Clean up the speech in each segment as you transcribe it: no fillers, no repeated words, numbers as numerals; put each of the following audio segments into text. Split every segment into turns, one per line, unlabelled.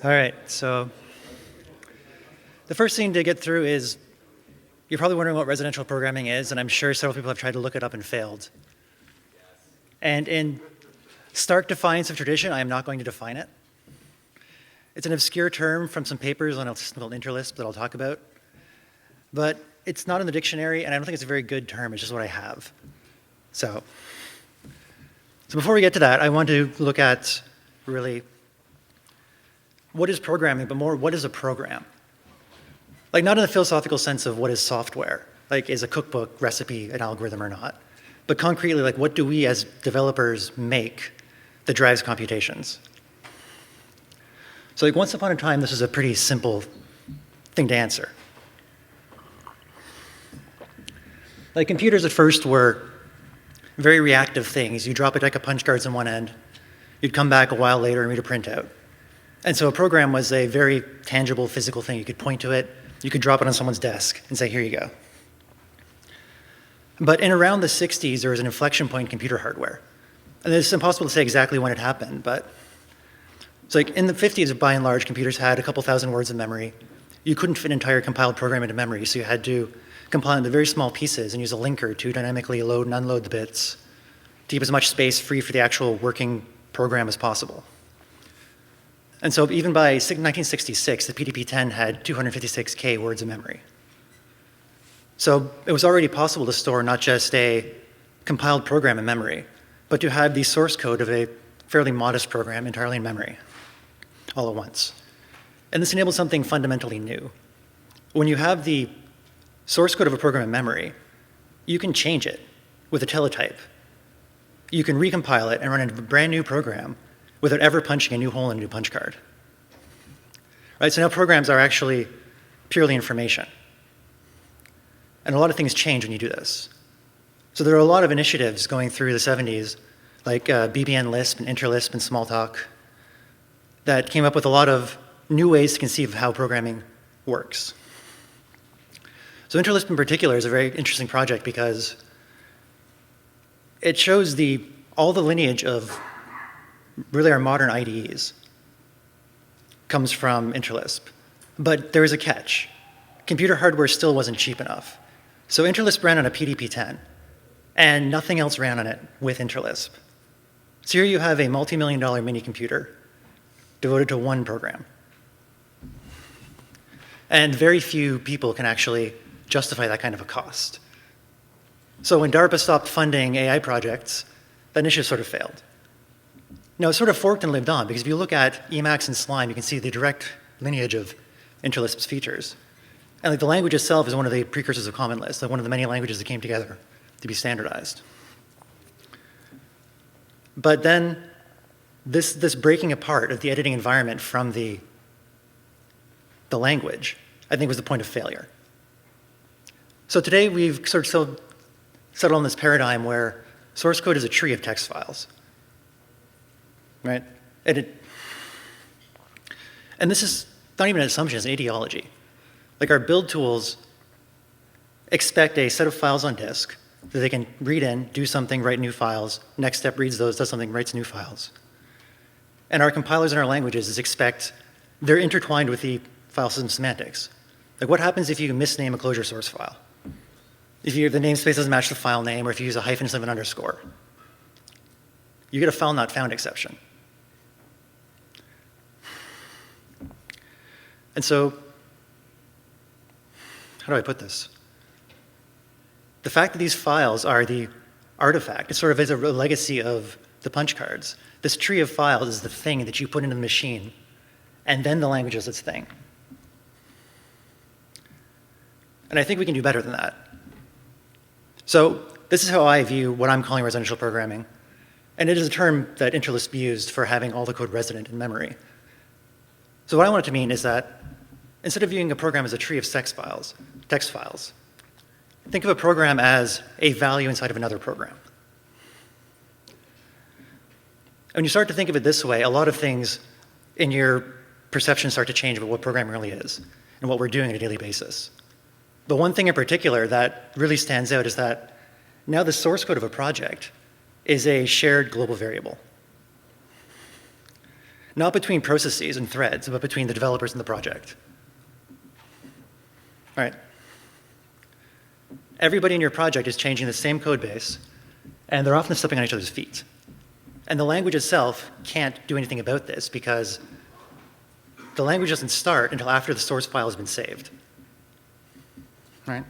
All right, so the first thing to get through is you're probably wondering what residential programming is, and I'm sure several people have tried to look it up and failed. And in stark defiance of tradition, I am not going to define it. It's an obscure term from some papers on a system called InterLisp that I'll talk about. But it's not in the dictionary, and I don't think it's a very good term. It's just what I have. So before we get to that, I want to look at really what is programming, but more what is a program? Like not in the philosophical sense of what is software, like is a cookbook recipe an algorithm or not, but concretely like what do we as developers make that drives computations? So like once upon a time, this was a pretty simple thing to answer. Like computers at first were very reactive things. You drop a deck of punch cards on one end, you'd come back a while later and read a printout. And so a program was a very tangible physical thing. You could point to it, you could drop it on someone's desk and say, here you go. But in around the 60s, there was an inflection point in computer hardware. And it's impossible to say exactly when it happened, but it's like in the 50s, by and large, computers had a couple thousand words of memory. You couldn't fit an entire compiled program into memory, so you had to compile into very small pieces and use a linker to dynamically load and unload the bits to keep as much space free for the actual working program as possible. And so even by 1966, the PDP-10 had 256K words of memory. So it was already possible to store not just a compiled program in memory, but to have the source code of a fairly modest program entirely in memory, all at once. And this enabled something fundamentally new. When you have the source code of a program in memory, you can change it with a teletype. You can recompile it and run a brand new program without ever punching a new hole in a new punch card. Right, so now programs are actually purely information. And a lot of things change when you do this. So there are a lot of initiatives going through the 70s, like BBN Lisp and InterLisp and Smalltalk, that came up with a lot of new ways to conceive of how programming works. So InterLisp in particular is a very interesting project because it shows all the lineage of really our modern IDEs comes from InterLisp. But there is a catch. Computer hardware still wasn't cheap enough. So InterLisp ran on a PDP-10, and nothing else ran on it with InterLisp. So here you have a multi-million-dollar mini computer devoted to one program. And very few people can actually justify that kind of a cost. So when DARPA stopped funding AI projects, that initiative sort of failed. Now, it sort of forked and lived on, because if you look at Emacs and Slime, you can see the direct lineage of InterLisp's features. And like the language itself is one of the precursors of Common Lisp, like one of the many languages that came together to be standardized. But then this breaking apart of the editing environment from the language, I think was the point of failure. So today we've sort of settled on this paradigm where source code is a tree of text files. Right? And this is not even an assumption, it's an ideology. Like our build tools expect a set of files on disk that they can read in, do something, write new files. Next step reads those, does something, writes new files. And our compilers in our languages expect they're intertwined with the file system semantics. Like what happens if you misname a Clojure source file? If the namespace doesn't match the file name, or if you use a hyphen instead of an underscore, you get a file not found exception. And so, how do I put this? The fact that these files are the artifact, it sort of is a legacy of the punch cards. This tree of files is the thing that you put into the machine, and then the language is its thing. And I think we can do better than that. So this is how I view what I'm calling residential programming. And it is a term that InterLisp used for having all the code resident in memory. So what I want it to mean is that instead of viewing a program as a tree of text files, think of a program as a value inside of another program. When you start to think of it this way, a lot of things in your perception start to change about what programming really is and what we're doing on a daily basis. But one thing in particular that really stands out is that now the source code of a project is a shared global variable. Not between processes and threads, but between the developers and the project. All right. Everybody in your project is changing the same code base, and they're often stepping on each other's feet. And the language itself can't do anything about this because the language doesn't start until after the source file has been saved. Right?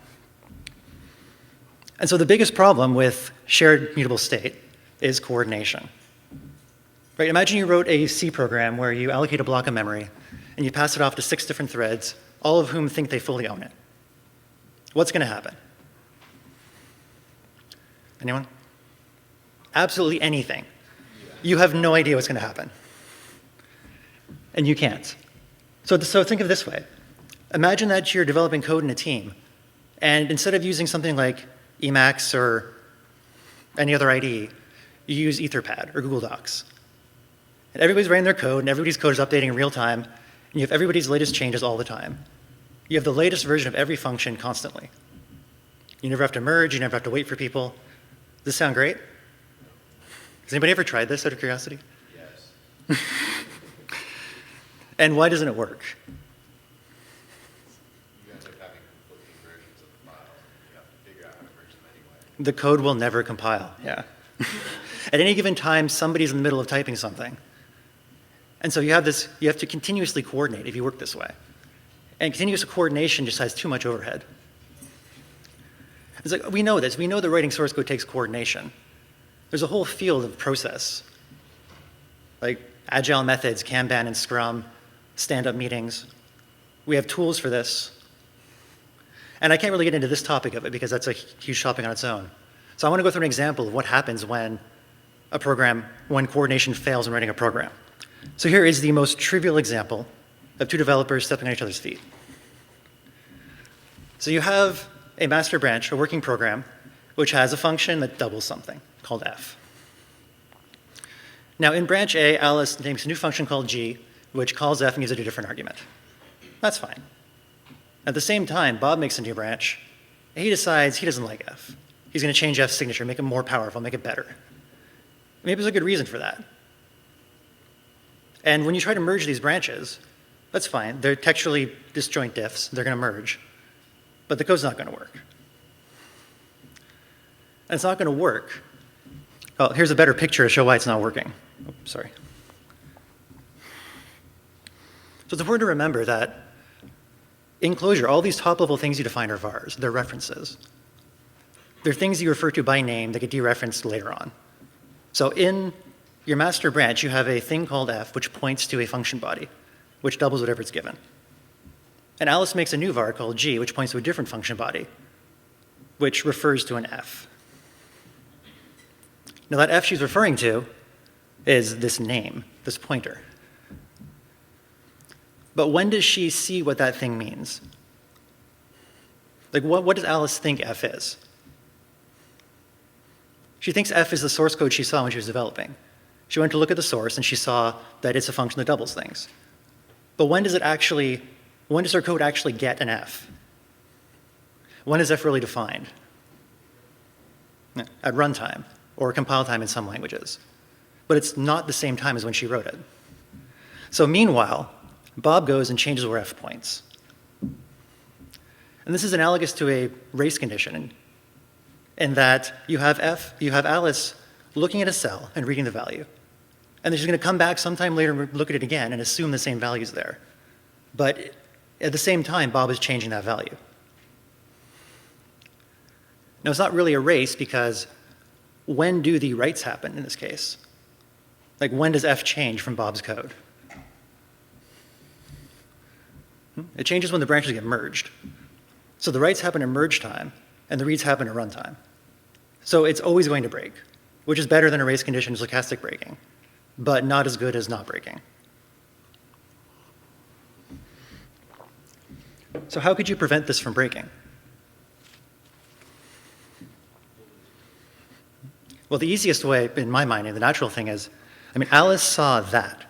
And so the biggest problem with shared mutable state is coordination. Right? Imagine you wrote a C program where you allocate a block of memory and you pass it off to 6 different threads, all of whom think they fully own it. What's going to happen? Anyone? Absolutely anything. You have no idea what's going to happen. And you can't. So think of it this way. Imagine that you're developing code in a team, and instead of using something like Emacs or any other IDE, you use Etherpad or Google Docs. And everybody's writing their code, and everybody's code is updating in real time, and you have everybody's latest changes all the time. You have the latest version of every function constantly. You never have to merge, you never have to wait for people. Does this sound great? Has anybody ever tried this out of curiosity?
Yes.
And why doesn't it work?
You end up having conflicting versions of the file. You have to figure out how to merge them anyway.
The code will never compile, yeah. At any given time, somebody's in the middle of typing something. And so you have to continuously coordinate if you work this way. And continuous coordination just has too much overhead. It's like, we know this. We know that writing source code takes coordination. There's a whole field of process, like agile methods, Kanban and Scrum, stand-up meetings. We have tools for this. And I can't really get into this topic of it because that's a huge topic on its own. So I want to go through an example of what happens when coordination fails in writing a program. So here is the most trivial example of two developers stepping on each other's feet. So you have a master branch, a working program, which has a function that doubles something called f. Now in branch A, Alice makes a new function called g, which calls f and gives it a different argument. That's fine. At the same time, Bob makes a new branch, and he decides he doesn't like f. He's going to change f's signature, make it more powerful, make it better. Maybe there's a good reason for that. And when you try to merge these branches, that's fine. They're textually disjoint diffs. They're going to merge. But the code's not going to work. And it's not going to work. Oh, here's a better picture to show why it's not working. Oh, sorry. So it's important to remember that in Clojure, all these top-level things you define are vars. They're references. They're things you refer to by name that get dereferenced later on. So in your master branch, you have a thing called f, which points to a function body, which doubles whatever it's given. And Alice makes a new var called g, which points to a different function body, which refers to an f. Now that f she's referring to is this name, this pointer. But when does she see what that thing means? Like what does Alice think f is? She thinks f is the source code she saw when she was developing. She went to look at the source and she saw that it's a function that doubles things. But when does her code actually get an f? When is f really defined? At runtime, or compile time in some languages. But it's not the same time as when she wrote it. So meanwhile, Bob goes and changes where f points. And this is analogous to a race condition in that you have Alice looking at a cell and reading the value. And then she's going to come back sometime later and look at it again and assume the same value's there. But at the same time, Bob is changing that value. Now, it's not really a race because when do the writes happen in this case? Like, when does f change from Bob's code? It changes when the branches get merged. So the writes happen at merge time, and the reads happen at runtime. So it's always going to break, which is better than a race condition stochastic breaking, but not as good as not breaking. So how could you prevent this from breaking? Well, the easiest way, in my mind, and the natural thing is, Alice saw that.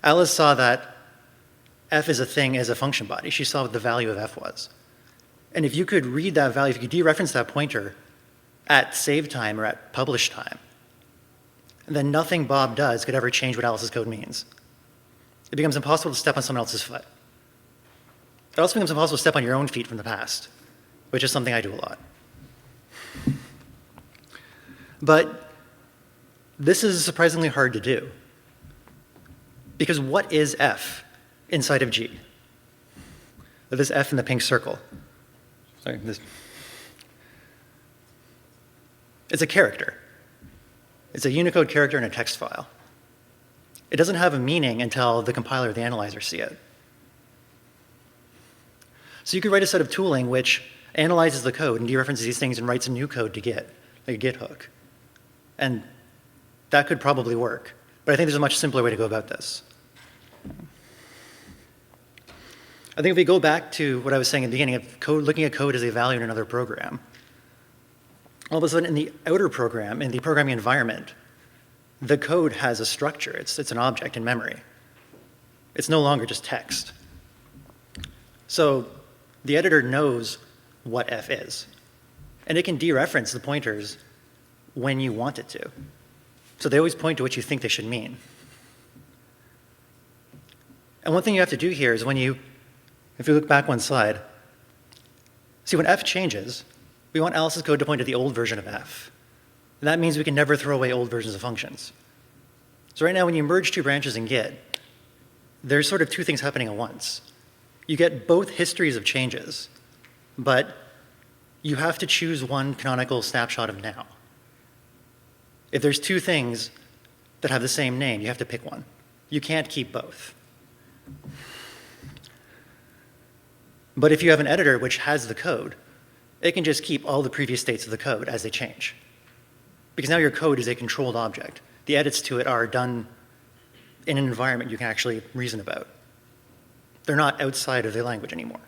Alice saw that f is a thing as a function body. She saw what the value of f was. And if you could read that value, if you could dereference that pointer at save time or at publish time, then nothing Bob does could ever change what Alice's code means. it becomes impossible to step on someone else's foot. It also becomes impossible to step on your own feet from the past, which is something I do a lot. But this is surprisingly hard to do. Because what is F inside of G? This F in the pink circle. Sorry, this. It's a character. It's a Unicode character in a text file. It doesn't have a meaning until the compiler or the analyzer see it. So you could write a set of tooling which analyzes the code and dereferences these things and writes a new code to Git, like a Git hook. And that could probably work. But I think there's a much simpler way to go about this. I think if we go back to what I was saying at the beginning of code, looking at code as a value in another program, all of a sudden in the outer program, in the programming environment, the code has a structure. It's an object in memory. It's no longer just text. So the editor knows what F is. And it can dereference the pointers when you want it to. So they always point to what you think they should mean. And one thing you have to do here is if you look back one slide, see when F changes, we want Alice's code to point to the old version of F. And that means we can never throw away old versions of functions. So right now when you merge two branches in Git, there's sort of two things happening at once. You get both histories of changes, but you have to choose one canonical snapshot of now. If there's two things that have the same name, you have to pick one. You can't keep both. But if you have an editor which has the code, it can just keep all the previous states of the code as they change. Because now your code is a controlled object. The edits to it are done in an environment you can actually reason about. They're not outside of the language anymore.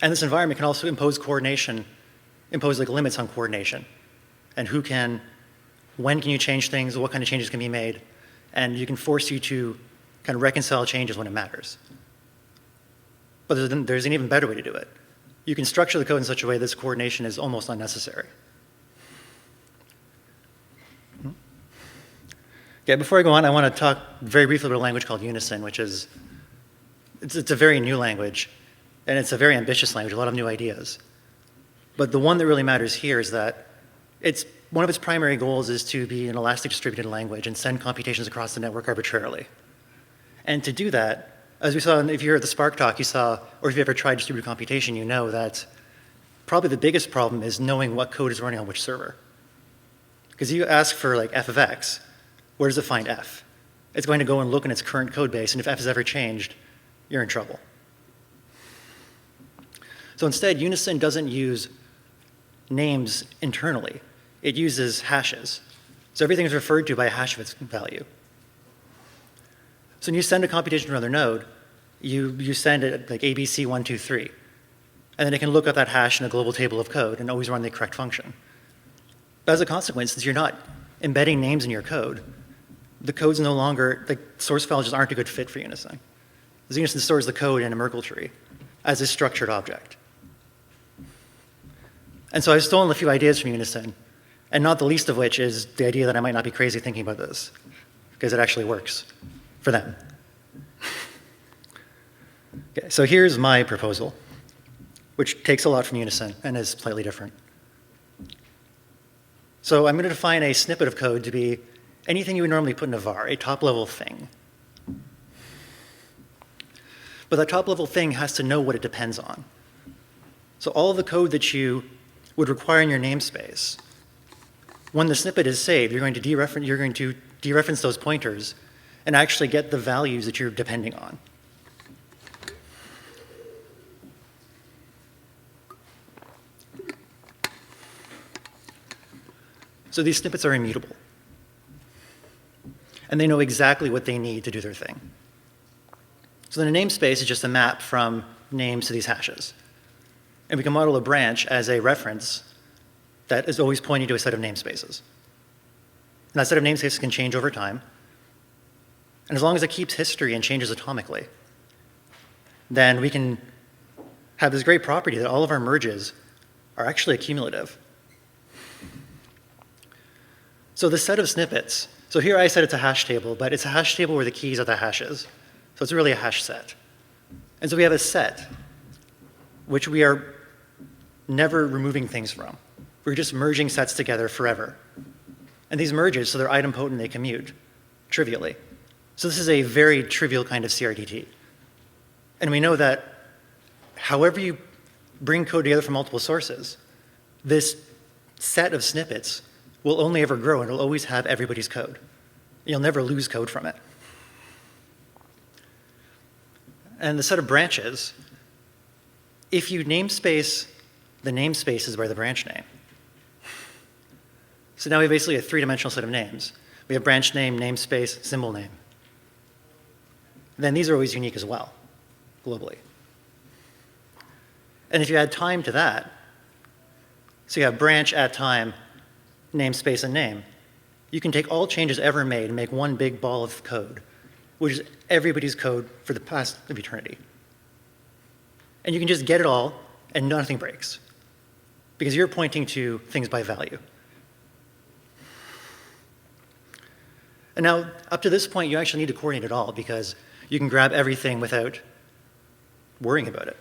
And this environment can also impose coordination, impose like limits on coordination. And when can you change things, what kind of changes can be made, and you can force you to kind of reconcile changes when it matters. But there's an even better way to do it. You can structure the code in such a way that this coordination is almost unnecessary. Okay, before I go on, I want to talk very briefly about a language called Unison, which is, it's a very new language, and it's a very ambitious language, a lot of new ideas. But the one that really matters here is that one of its primary goals is to be an elastic distributed language and send computations across the network arbitrarily. And to do that, as we saw, if you heard the Spark talk, you saw, or if you ever tried distributed computation, you know that probably the biggest problem is knowing what code is running on which server. Because you ask for like f of x, where does it find f? It's going to go and look in its current code base, and if f has ever changed, you're in trouble. So instead, Unison doesn't use names internally. It uses hashes. So everything is referred to by a hash of its value. So when you send a computation to another node, you send it like ABC123. And then it can look up that hash in a global table of code and always run the correct function. But as a consequence, since you're not embedding names in your code, the code's no longer, the source files just aren't a good fit for Unison. Because Unison stores the code in a Merkle tree as a structured object. And so I've stolen a few ideas from Unison, and not the least of which is the idea that I might not be crazy thinking about this, because it actually works for them. Okay, so here's my proposal, which takes a lot from Unison and is slightly different. So I'm going to define a snippet of code to be anything you would normally put in a var, a top-level thing. But that top-level thing has to know what it depends on. So all of the code that you would require in your namespace, when the snippet is saved, you're going to dereference those pointers and actually get the values that you're depending on. So these snippets are immutable. And they know exactly what they need to do their thing. So the namespace is just a map from names to these hashes. And we can model a branch as a reference that is always pointing to a set of namespaces. And that set of namespaces can change over time. And as long as it keeps history and changes atomically, then we can have this great property that all of our merges are actually accumulative. So the set of snippets, So here I said it's a hash table, but it's a hash table where the keys are the hashes. So it's really a hash set. And so we have a set, which we are never removing things from. We're just merging sets together forever. And these merges, so they're idempotent, they commute trivially. So this is a very trivial kind of CRDT. And we know that however you bring code together from multiple sources, this set of snippets will only ever grow and it'll always have everybody's code. You'll never lose code from it. And the set of branches, if you namespace the namespace is by the branch name. So now we have basically a three-dimensional set of names. We have branch name, namespace, symbol name. Then these are always unique as well, globally. And if you add time to that, so you have branch, add time, namespace, and name, you can take all changes ever made and make one big ball of code, which is everybody's code for the past of eternity. And you can just get it all, and nothing breaks, because you're pointing to things by value. And now, up to this point, you actually need to coordinate it all, because you can grab everything without worrying about it.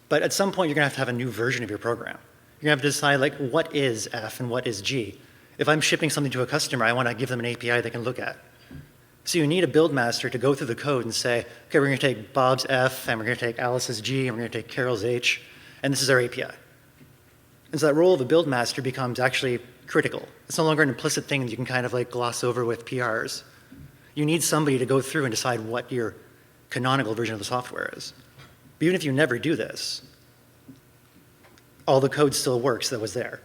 But at some point, you're going to have a new version of your program. You're going to have to decide, like, what is F and what is G? If I'm shipping something to a customer, I want to give them an API they can look at. So you need a build master to go through the code and say, okay, we're going to take Bob's F, and we're going to take Alice's G, and we're going to take Carol's H, and this is our API. And so that role of a build master becomes actually critical. It's no longer an implicit thing that you can kind of like gloss over with PRs. You need somebody to go through and decide what your canonical version of the software is. But even if you never do this, all the code still works that was there.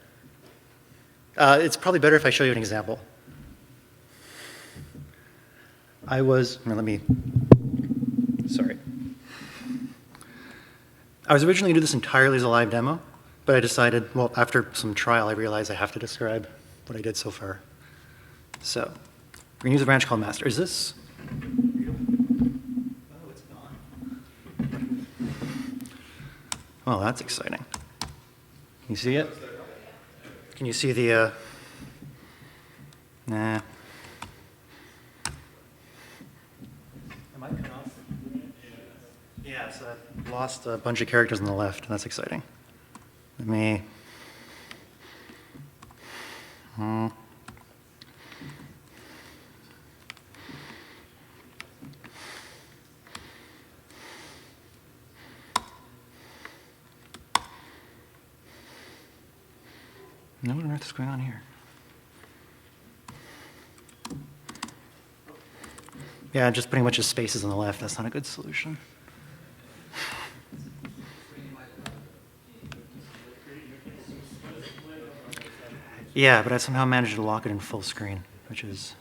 It's probably better if I show you an example. Sorry. I was originally going to do this entirely as a live demo, but I decided, well, after some trial, I realized I have to describe what I did so far. So we're going to use a branch called master. Is this? Oh, it's gone. Oh, that's exciting. Can you see it? Can you see the, nah. Am I cut off? Yeah, so I lost a bunch of characters on the left. That's exciting. Let me, No, what on earth is going on here? Yeah, just pretty much just spaces on the left. That's not a good solution. Yeah, but I somehow managed to lock it in full screen, which is...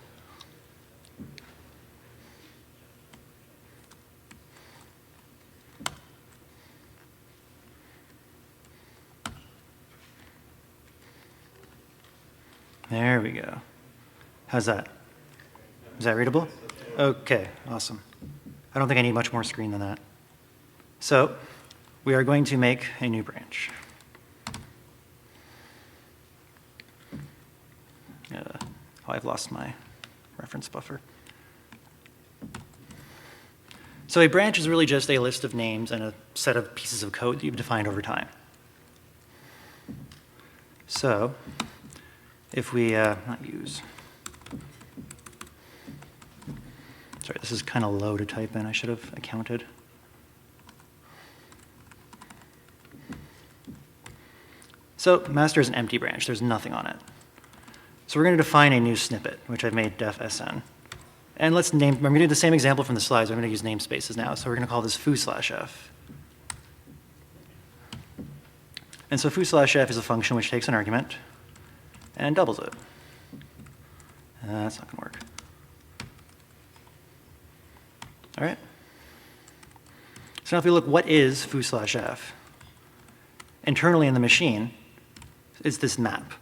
There we go. How's that? Is that readable? Okay, awesome. I don't think I need much more screen than that. So we are going to make a new branch. I've lost my reference buffer. So a branch is really just a list of names and a set of pieces of code that you've defined over time. So if we not use, sorry, this is kind of low to type in. I should have accounted. So master is an empty branch. There's nothing on it. So we're going to define a new snippet, which I've made def sn. And let's name, I'm going to do the same example from the slides. I'm going to use namespaces now. So we're going to call this foo/f. And so foo/f is a function which takes an argument and doubles it. That's not going to work. All right. So now if we look, what is foo/f? Internally in the machine is this map.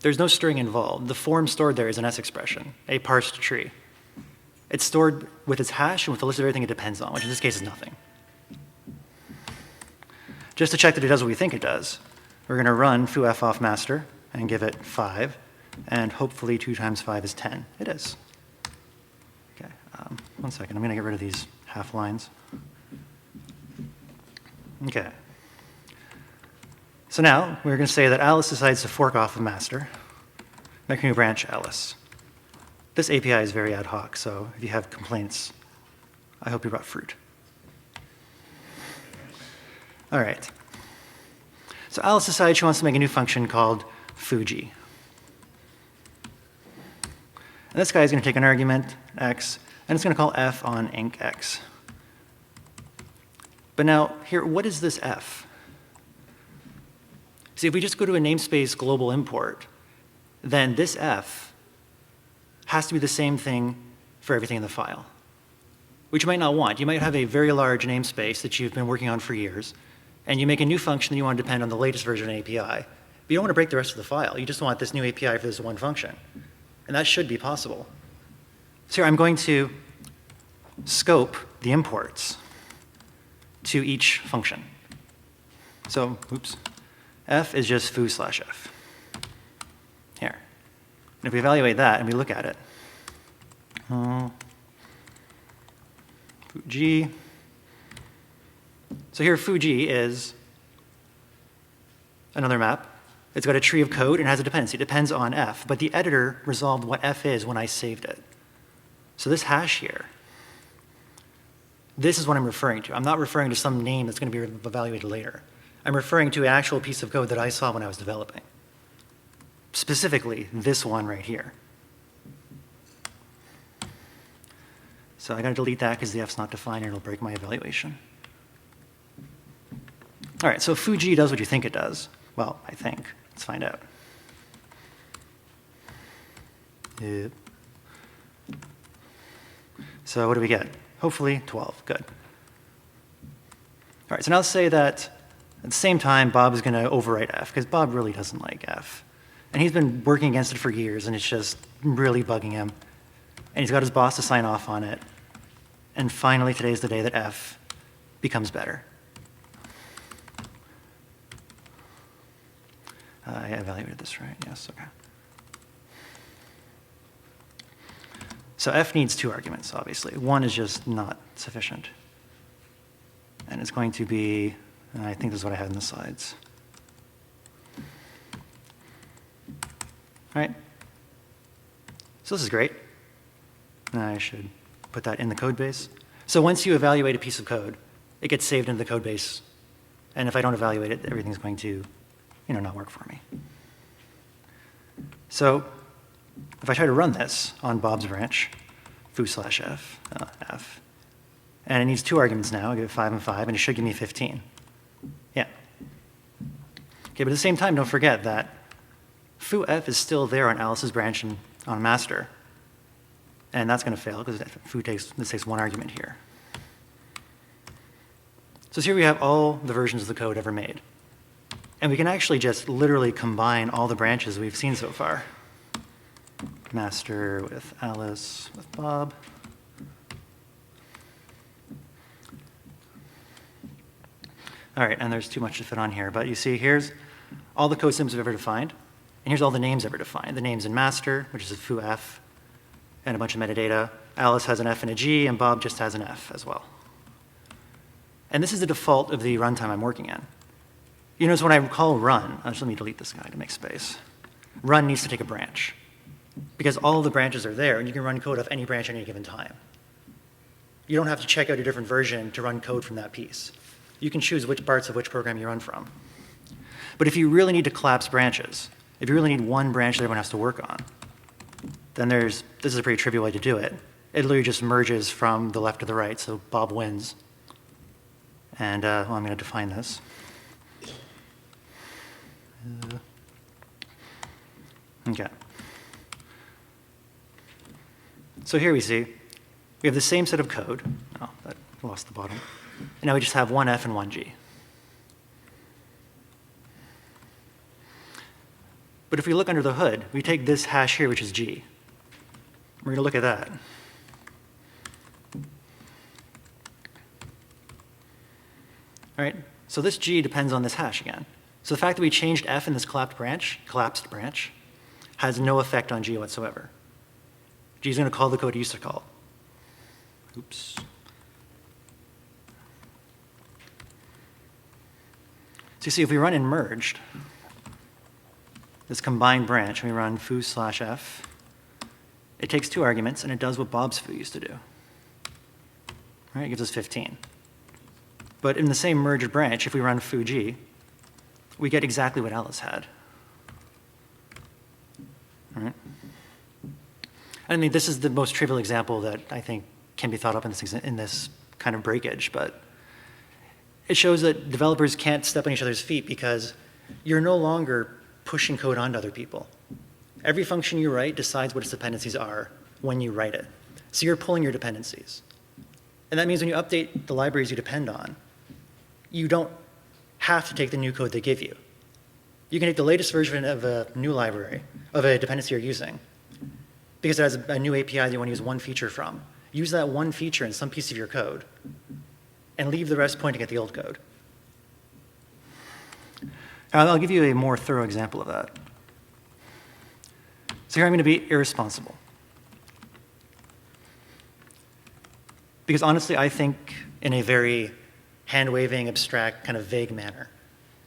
There's no string involved. The form stored there is an S expression, a parsed tree. It's stored with its hash and with a list of everything it depends on, which in this case is nothing. Just to check that it does what we think it does, we're going to run foo/f off master and give it 5. And hopefully 2 times 5 is 10. It is. Okay, 1 second. I'm going to get rid of these half lines. Okay. So now we're going to say that Alice decides to fork off of master, making a new branch Alice. This API is very ad hoc, so if you have complaints, I hope you brought fruit. All right. So Alice decides she wants to make a new function called Fuji. And this guy is going to take an argument, x, and it's going to call f on inc x. But now, here, what is this f? See, if we just go to a namespace global import, then this f has to be the same thing for everything in the file, which you might not want. You might have a very large namespace that you've been working on for years, and you make a new function that you want to depend on the latest version of the API. But you don't want to break the rest of the file. You just want this new API for this one function. And that should be possible. So here I'm going to scope the imports to each function. So, oops, f is just foo/f. Here. And if we evaluate that and we look at it, Fuji. So here Fuji is another map. It's got a tree of code and has a dependency. It depends on f, but the editor resolved what f is when I saved it. So this hash here, this is what I'm referring to. I'm not referring to some name that's going to be evaluated later. I'm referring to an actual piece of code that I saw when I was developing. Specifically, this one right here. So I got to delete that because the f's not defined and it'll break my evaluation. All right, so Fuji does what you think it does. Well, I think. Let's find out. Yep. So what do we get? Hopefully 12. Good. All right, so now let's say that at the same time, Bob is going to overwrite f, because Bob really doesn't like f. And he's been working against it for years, and it's just really bugging him. And he's got his boss to sign off on it. And finally, today's the day that f becomes better. I evaluated this right, yes, okay. So f needs 2 arguments, obviously. 1 is just not sufficient. And it's going to be, I think this is what I had in the slides. All right. So this is great. I should put that in the code base. So once you evaluate a piece of code, it gets saved into the code base. And if I don't evaluate it, everything's going to not work for me. So if I try to run this on Bob's branch, foo/f, f, and it needs 2 arguments now, I give it 5 and 5, and it should give me 15. Yeah. Okay, but at the same time, don't forget that foo/f is still there on Alice's branch and on master. And that's going to fail because this takes 1 argument here. So here we have all the versions of the code ever made. And we can actually just literally combine all the branches we've seen so far. Master with Alice with Bob. All right, and there's too much to fit on here, but you see here's all the code symbols we've ever defined, and here's all the names ever defined. The names in master, which is a foo/f, and a bunch of metadata. Alice has an f and a g, and Bob just has an f as well. And this is the default of the runtime I'm working in. You notice when I call run, just let me delete this guy to make space. Run needs to take a branch, because all of the branches are there, and you can run code off any branch at any given time. You don't have to check out a different version to run code from that piece. You can choose which parts of which program you run from. But if you really need to collapse branches, if you really need one branch that everyone has to work on, then this is a pretty trivial way to do it. It literally just merges from the left to the right, so Bob wins. And well, I'm going to define this. Okay. So here we see we have the same set of code. Oh, that lost the bottom. And now we just have 1 f and 1 g. But if we look under the hood, we take this hash here, which is g. We're going to look at that. All right, so this g depends on this hash again. So the fact that we changed f in this collapsed branch has no effect on G whatsoever. G is going to call the code it used to call. Oops. So you see, if we run in merged, this combined branch, and we run foo/f, it takes 2 arguments, and it does what Bob's foo used to do. Right? It gives us 15. But in the same merged branch, if we run foo_g, we get exactly what Alice had. All right? I mean, this is the most trivial example that I think can be thought up in this kind of breakage, but it shows that developers can't step on each other's feet because you're no longer pushing code onto other people. Every function you write decides what its dependencies are when you write it. So you're pulling your dependencies. And that means when you update the libraries you depend on, you don't have to take the new code they give you. You can take the latest version of a new library, of a dependency you're using, because it has a new API that you want to use one feature from. Use that one feature in some piece of your code, and leave the rest pointing at the old code. I'll give you a more thorough example of that. So here I'm going to be irresponsible. Because honestly, I think in a very hand-waving, abstract, kind of vague manner.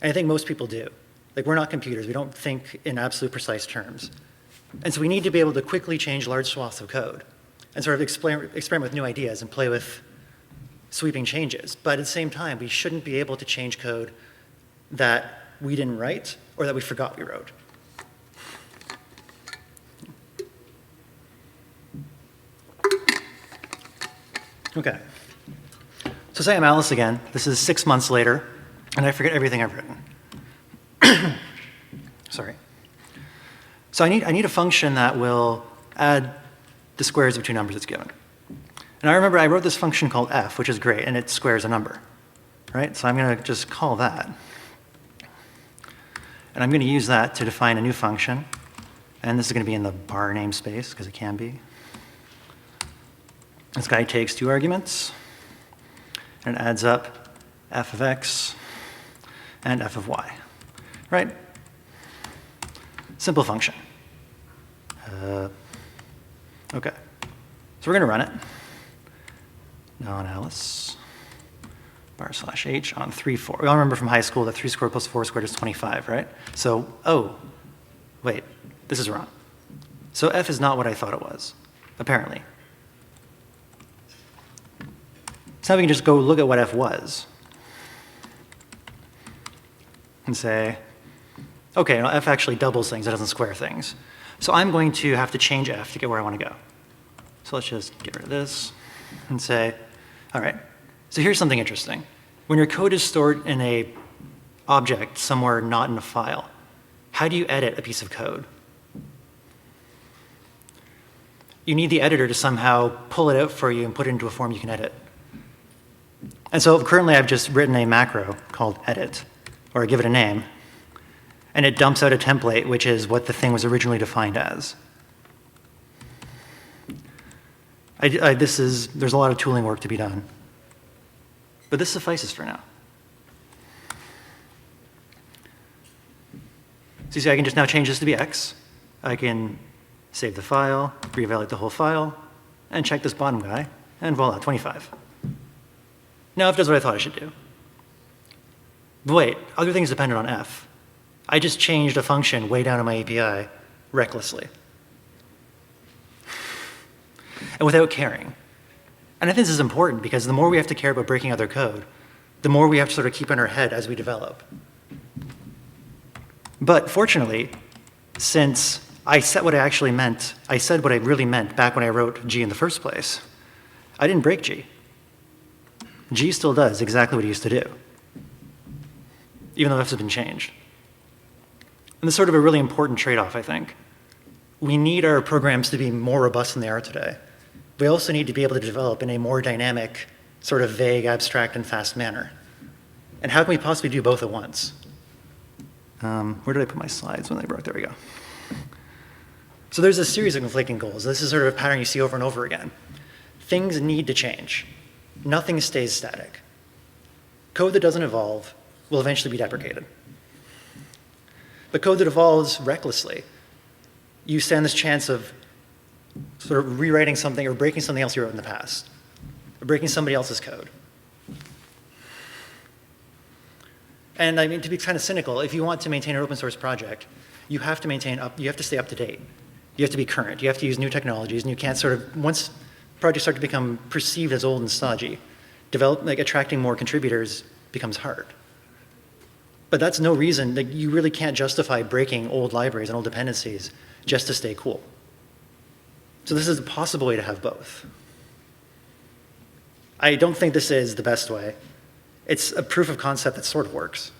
And I think most people do. Like, we're not computers. We don't think in absolute precise terms. And so we need to be able to quickly change large swaths of code and sort of experiment with new ideas and play with sweeping changes. But at the same time, we shouldn't be able to change code that we didn't write or that we forgot we wrote. Okay. So say I'm Alice again. This is 6 months later, and I forget everything I've written. Sorry. So I need a function that will add the squares of 2 numbers it's given. And I remember I wrote this function called f, which is great, and it squares a number. Right? So I'm going to just call that. And I'm going to use that to define a new function. And this is going to be in the bar namespace, because it can be. This guy takes 2 arguments, and it adds up f of x and f of y. Right? Simple function. Okay. So we're going to run it. Non-Alice. bar/h on 3, 4. We all remember from high school that 3 squared plus 4 squared is 25, right? So, oh, wait, this is wrong. So f is not what I thought it was, apparently. So now we can just go look at what f was and say, okay, well, f actually doubles things, it doesn't square things. So I'm going to have to change f to get where I want to go. So let's just get rid of this and say, all right, so here's something interesting. When your code is stored in a object somewhere not in a file, how do you edit a piece of code? You need the editor to somehow pull it out for you and put it into a form you can edit. And so currently I've just written a macro called edit, or I give it a name, and it dumps out a template, which is what the thing was originally defined as. There's a lot of tooling work to be done. But this suffices for now. So you see, I can just now change this to be x. I can save the file, reevaluate the whole file, and check this bottom guy, and voila, 25. Now f does what I thought it should do. But wait, other things depended on f. I just changed a function way down in my API recklessly. And without caring. And I think this is important because the more we have to care about breaking other code, the more we have to sort of keep in our head as we develop. But fortunately, since I said what I actually meant, I said what I really meant back when I wrote G in the first place, I didn't break G. G still does exactly what it used to do, even though F has been changed. And this is sort of a really important trade-off, I think. We need our programs to be more robust than they are today. We also need to be able to develop in a more dynamic, sort of vague, abstract, and fast manner. And how can we possibly do both at once? Where did I put my slides when they broke? There we go. So there's a series of conflicting goals. This is sort of a pattern you see over and over again. Things need to change. Nothing stays static. Code that doesn't evolve will eventually be deprecated. But code that evolves recklessly, you stand this chance of sort of rewriting something or breaking something else you wrote in the past, or breaking somebody else's code. And I mean, to be kind of cynical, if you want to maintain an open source project, you have to stay up to date. You have to be current. You have to use new technologies, and you can't sort of, once projects start to become perceived as old and stodgy, attracting more contributors becomes hard. But that's no reason, you really can't justify breaking old libraries and old dependencies just to stay cool. So this is a possible way to have both. I don't think this is the best way. It's a proof of concept that sort of works.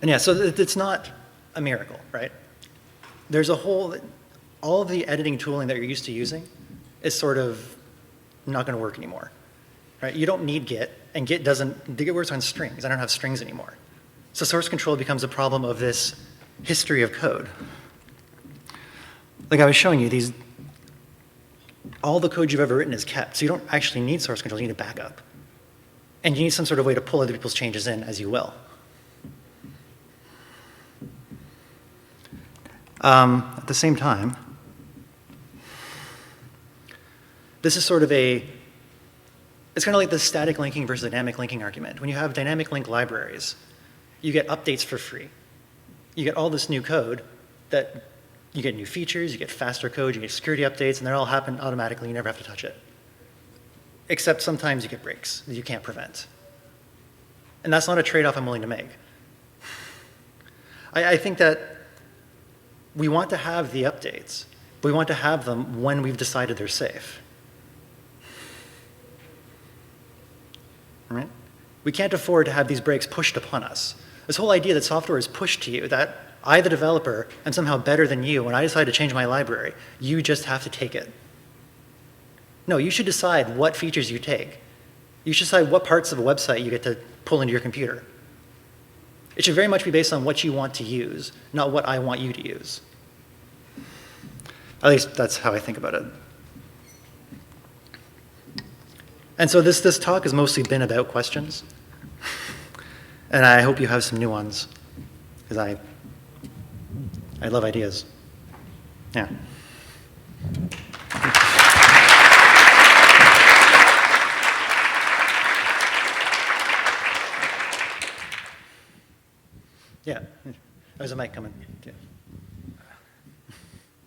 And yeah, so it's not a miracle, right? There's all of the editing tooling that you're used to using is sort of not going to work anymore, right? You don't need Git, and Git works on strings. I don't have strings anymore. So source control becomes a problem of this history of code. Like I was showing you, all the code you've ever written is kept, so you don't actually need source control, you need a backup. And you need some sort of way to pull other people's changes in as you will. At the same time, this is sort of it's kind of like the static linking versus dynamic linking argument. When you have dynamic link libraries, you get updates for free. You get all this new code that you get new features, you get faster code, you get security updates, and they all happen automatically. You never have to touch it. Except sometimes you get breaks that you can't prevent. And that's not a trade-off I'm willing to make. I think that we want to have the updates, but we want to have them when we've decided they're safe. Right? We can't afford to have these breaks pushed upon us. This whole idea that software is pushed to you, that I, the developer, am somehow better than you when I decide to change my library, you just have to take it. No, you should decide what features you take. You should decide what parts of a website you get to pull into your computer. It should very much be based on what you want to use, not what I want you to use. At least that's how I think about it. And so this talk has mostly been about questions. And I hope you have some new ones, because I love ideas. Yeah. Yeah, there's a mic coming. Yeah.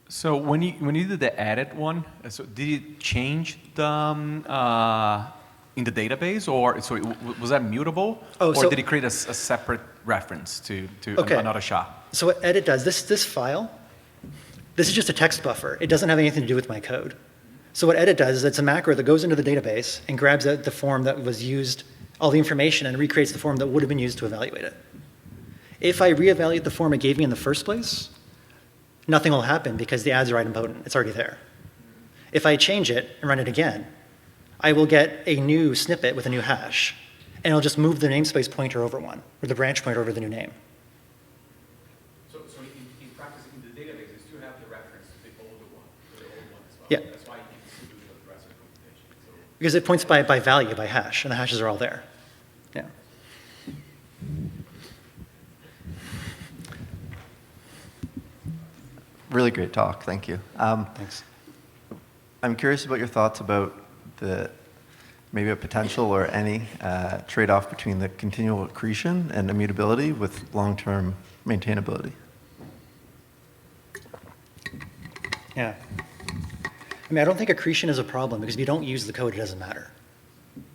So when you did the edit one, so did it change the in the database, or so was that mutable, or did it create a separate reference to another SHA?
So what edit does, this file, this is just a text buffer. It doesn't have anything to do with my code. So what edit does is it's a macro that goes into the database and grabs out the form that was used, all the information, and recreates the form that would have been used to evaluate it. If I reevaluate the form it gave me in the first place, nothing will happen because the ads are idempotent. It's already there. If I change it and run it again, I will get a new snippet with a new hash, and it'll just move the namespace pointer over one, or the branch pointer over the new name.
So in practice, in the database, you still have the reference to the older one, as well.
Yeah.
That's why you can still do the rest of the computation. So
Because it points by value, by hash, and the hashes are all there. Yeah.
Really great talk, thank you.
Thanks.
I'm curious about your thoughts about maybe a potential or any trade-off between the continual accretion and immutability with long-term maintainability.
Yeah. I mean, I don't think accretion is a problem because if you don't use the code, it doesn't matter.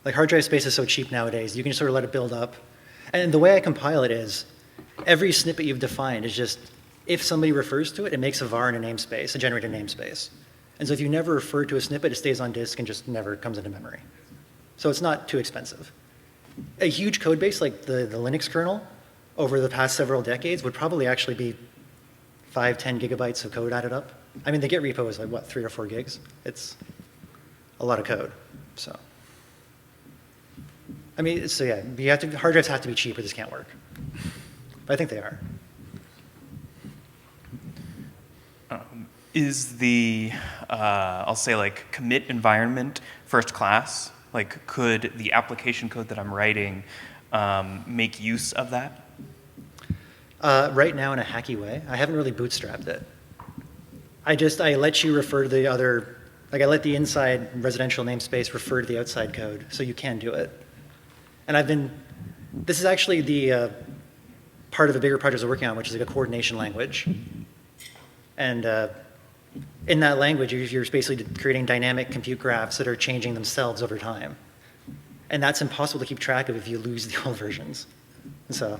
Like hard drive space is so cheap nowadays, you can just sort of let it build up. And the way I compile it is, every snippet you've defined is just, if somebody refers to it, it makes a var in a namespace, a generated namespace. And so if you never refer to a snippet, it stays on disk and just never comes into memory. So it's not too expensive. A huge code base like the Linux kernel over the past several decades would probably actually be 5, 10 gigabytes of code added up. I mean, the Git repo is like, what, 3 or 4 gigs? It's a lot of code, so. I mean, so yeah, hard drives have to be cheap or this can't work. But I think they are.
Is the, I'll say like commit environment first class? Like could the application code that I'm writing make use of that?
Right now in a hacky way, I haven't really bootstrapped it. I let you refer to the other, like I let the inside residential namespace refer to the outside code, so you can do it. And this is actually the part of a bigger project we're working on, which is like a coordination language. And in that language, you're basically creating dynamic compute graphs that are changing themselves over time. And that's impossible to keep track of if you lose the old versions. So,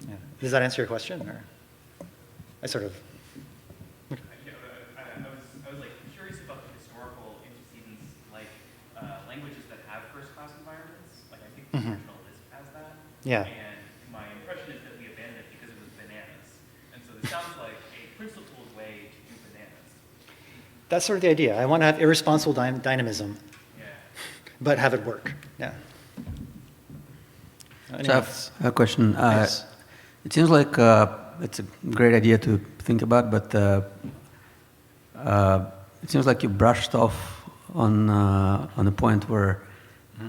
yeah. Does that answer your question? Or I sort of.
Yeah, I was like curious about the historical antecedents, like languages that have first-class environments. Like I think the original Lisp has that.
Yeah.
And my impression is that we abandoned it because it was bananas. And so this sounds like a principled way to do bananas.
That's sort of the idea. I want to have irresponsible dynamism,
Yeah.
but have it work. Yeah.
So I have a question.
Yes.
It seems like it's a great idea to think about, but it seems like you brushed off on a point where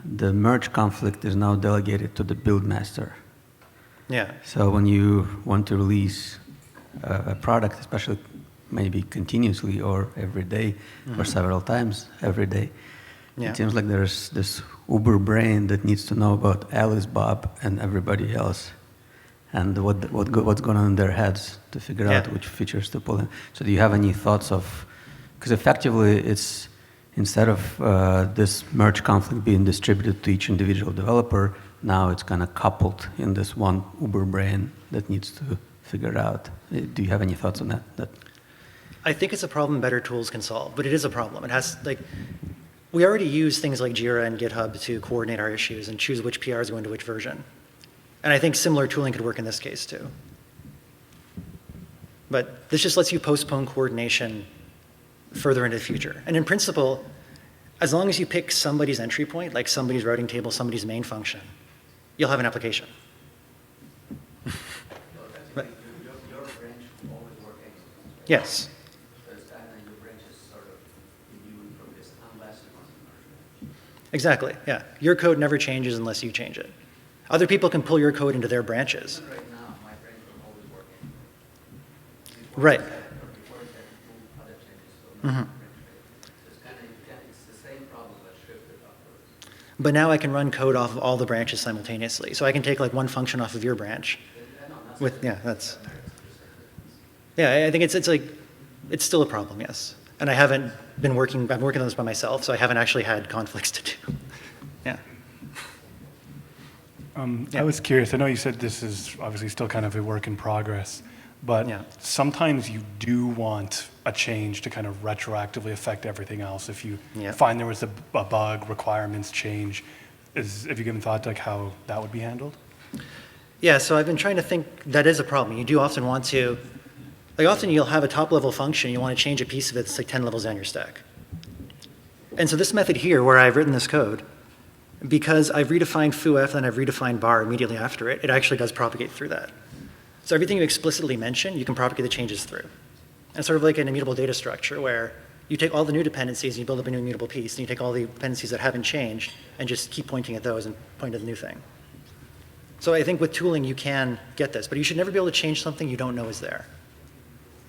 the merge conflict is now delegated to the build master.
Yeah.
So when you want to release a product, especially maybe continuously or every day or several times every day,
Yeah.
it seems like there's this uber brain that needs to know about Alice, Bob, and everybody else, and what's going on in their heads to figure out which features to pull in. So do you have any thoughts of, because effectively it's, instead of this merge conflict being distributed to each individual developer, now it's kind of coupled in this one uber brain that needs to figure it out. Do you have any thoughts on that?
I think it's a problem better tools can solve, but it is a problem. It has, like, we already use things like Jira and GitHub to coordinate our issues and choose which PRs go into which version. And I think similar tooling could work in this case too. But this just lets you postpone coordination further into the future. And in principle, as long as you pick somebody's entry point, like somebody's routing table, somebody's main function, you'll have an application. But,
Your branch will always work anyway, right?
yes.
So it's kind of your branch is sort of immune from this unless you want to merge.
Exactly, yeah. Your code never changes unless you change it. Other people can pull your code into their branches.
Even right now, my branch will always work anyway.
Right.
Before it had to do other changes, so my branch, right? So it's kind of, it's the same problem, but shifted upwards.
But now I can run code off of all the branches simultaneously. So I can take like one function off of your branch. I think it's like, it's still a problem, yes. And I'm working on this by myself, so I haven't actually had conflicts to do. Yeah.
I was curious, I know you said this is obviously still kind of a work in progress, but sometimes you do want a change to kind of retroactively affect everything else. If you find there was a bug, requirements change, have you given thought to like how that would be handled?
Yeah, so I've been trying to think, that is a problem. You do often want to, like often you'll have a top level function, you want to change a piece of it that's like 10 levels down your stack. And so this method here, where I've written this code, because I've redefined foof and I've redefined bar immediately after it, it actually does propagate through that. So everything you explicitly mention, you can propagate the changes through. And sort of like an immutable data structure where you take all the new dependencies and you build up a new immutable piece, and you take all the dependencies that haven't changed and just keep pointing at those and point to the new thing. So I think with tooling you can get this, but you should never be able to change something you don't know is there.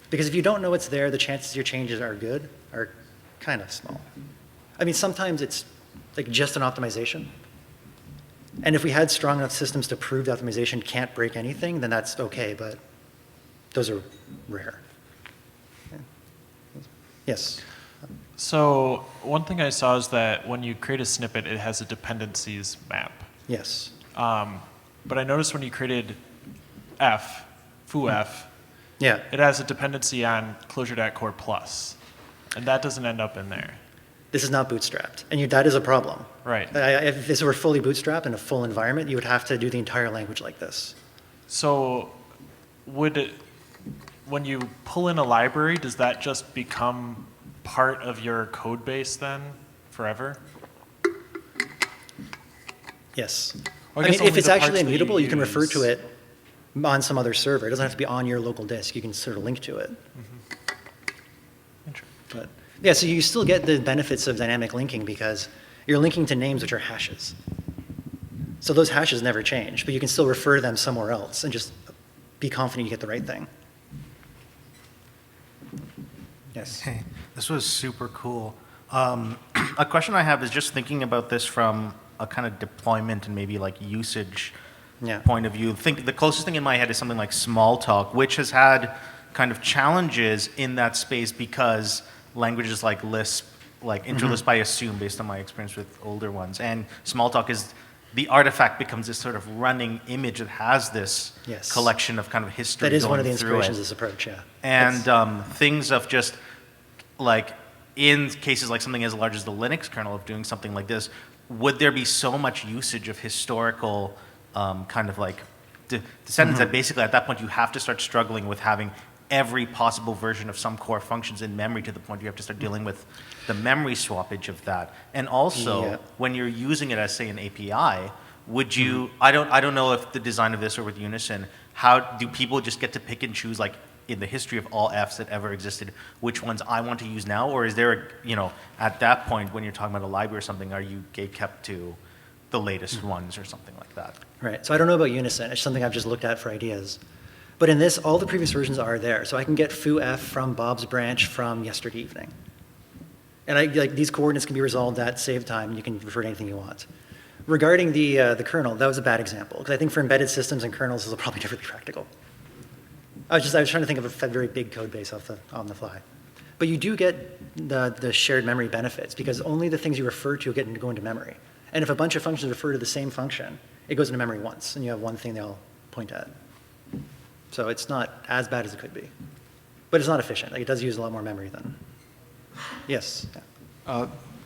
Because if you don't know it's there, the chances your changes are good are kind of small. I mean, sometimes it's like just an optimization. And if we had strong enough systems to prove the optimization can't break anything, then that's okay, but those are rare. Yeah. Yes?
So one thing I saw is that when you create a snippet, it has a dependencies map.
Yes.
But I noticed when you created foof, it has a dependency on Clojure.core plus, and that doesn't end up in there.
This is not bootstrapped, and that is a problem.
Right.
If this were fully bootstrapped in a full environment, you would have to do the entire language like this.
So when you pull in a library, does that just become part of your code base then forever?
Yes.
Well,
I mean, if it's actually
immutable,
immutable, you can refer to it on some other server. It doesn't have to be on your local disk. You can sort of link to it. But yeah, so you still get the benefits of dynamic linking because you're linking to names which are hashes. So those hashes never change, but you can still refer to them somewhere else and just be confident you get the right thing. Yes.
Hey, this was super cool. A question I have is just thinking about this from a kind of deployment and maybe like usage point of view. Think the closest thing in my head is something like Smalltalk, which has had kind of challenges in that space because languages like Lisp, like InterLisp, I assume, based on my experience with older ones, and Smalltalk is the artifact becomes this sort of running image that has this collection of kind of history.
That is
going
one of the
through
inspirations
it.
of this approach, yeah.
And things of just like in cases like something as large as the Linux kernel of doing something like this, would there be so much usage of historical kind of like descendants that basically at that point you have to start struggling with having every possible version of some core functions in memory to the point you have to start dealing with the memory swappage of that. And also, when you're using it as, say, an API, would you, I don't know if the design of this or with Unison, how do people just get to pick and choose, like, in the history of all Fs that ever existed, which ones I want to use now? Or is there, at that point, when you're talking about a library or something, are you kept to the latest ones or something like that?
Right. So I don't know about Unison. It's something I've just looked at for ideas. But in this, all the previous versions are there. So I can get foo_f from Bob's branch from yesterday evening. And these coordinates can be resolved at save time, and you can refer to anything you want. Regarding the kernel, that was a bad example, because I think for embedded systems and kernels, this will probably never be practical. I was trying to think of a very big code base on the fly. But you do get the shared memory benefits, because only the things you refer to go into memory. And if a bunch of functions refer to the same function, it goes into memory once, and you have one thing they all point at. So it's not as bad as it could be. But it's not efficient. Like, it does use a lot more memory than. Yes.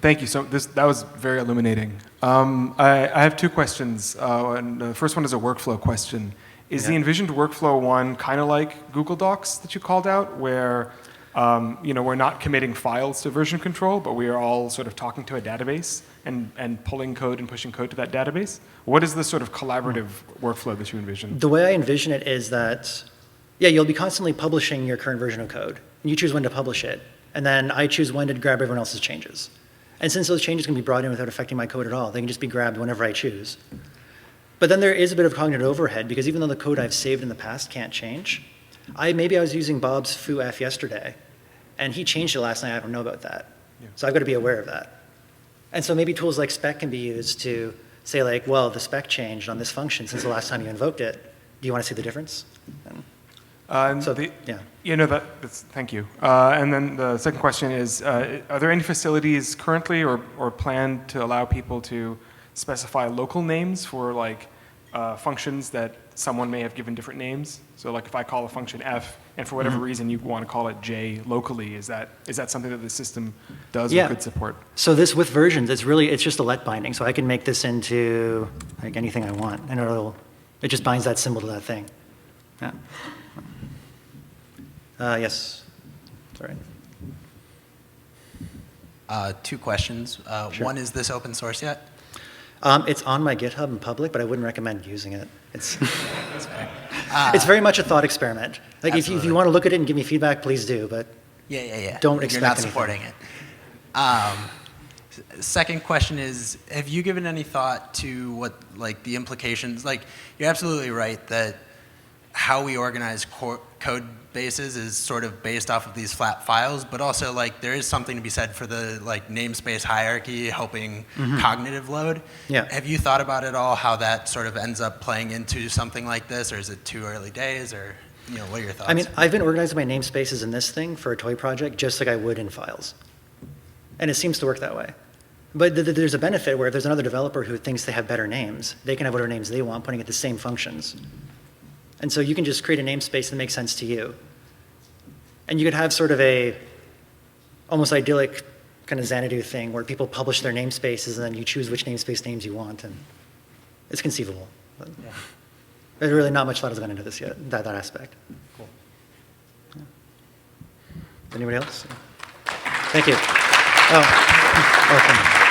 Thank you. So that was very illuminating. I have two questions. And the first one is a workflow question. Is the envisioned workflow one kind of like Google Docs that you called out, where we're not committing files to version control, but we are all sort of talking to a database and pulling code and pushing code to that database? What is the sort of collaborative workflow that you envision?
The way I envision it is that, you'll be constantly publishing your current version of code. And you choose when to publish it. And then I choose when to grab everyone else's changes. And since those changes can be brought in without affecting my code at all, they can just be grabbed whenever I choose. But then there is a bit of cognitive overhead, because even though the code I've saved in the past can't change, maybe I was using Bob's foo_f yesterday, and he changed it last night. I don't know about that. So I've got to be aware of that. And so maybe tools like spec can be used to say, like, well, the spec changed on this function since the last time you invoked it. Do you want to see the difference?
Thank you. And then the second question is, are there any facilities currently or planned to allow people to specify local names for like functions that someone may have given different names? So like if I call a function f, and for whatever reason you want to call it j locally, is that something that the system does or could support? So
this with versions, it's just a let binding. So I can make this into like anything I want, and it just binds that symbol to that thing. Yeah. Yes. Sorry.
Two questions.
Sure.
One, is this open source yet?
It's on my GitHub in public, but I wouldn't recommend using it. It's very much a thought experiment. Like if you want to look at it and give me feedback, please do. But don't expect
You're not
anything.
supporting it. Second question is, have you given any thought to what the implications? Like, you're absolutely right that how we organize code bases is sort of based off of these flat files, but also there is something to be said for the namespace hierarchy helping cognitive load.
Yeah.
Have you thought about at all how that sort of ends up playing into something like this, or is it too early days, or what are your thoughts?
I mean, I've been organizing my namespaces in this thing for a toy project just like I would in files. And it seems to work that way. But there's a benefit where if there's another developer who thinks they have better names, they can have whatever names they want, putting it the same functions. And so you can just create a namespace that makes sense to you. And you could have sort of a almost idyllic kind of Xanadu thing where people publish their namespaces and then you choose which namespace names you want. And it's conceivable. But there's really not much thought has gone into this yet, that aspect. Cool. Yeah. Anybody else? Thank you. Oh, welcome.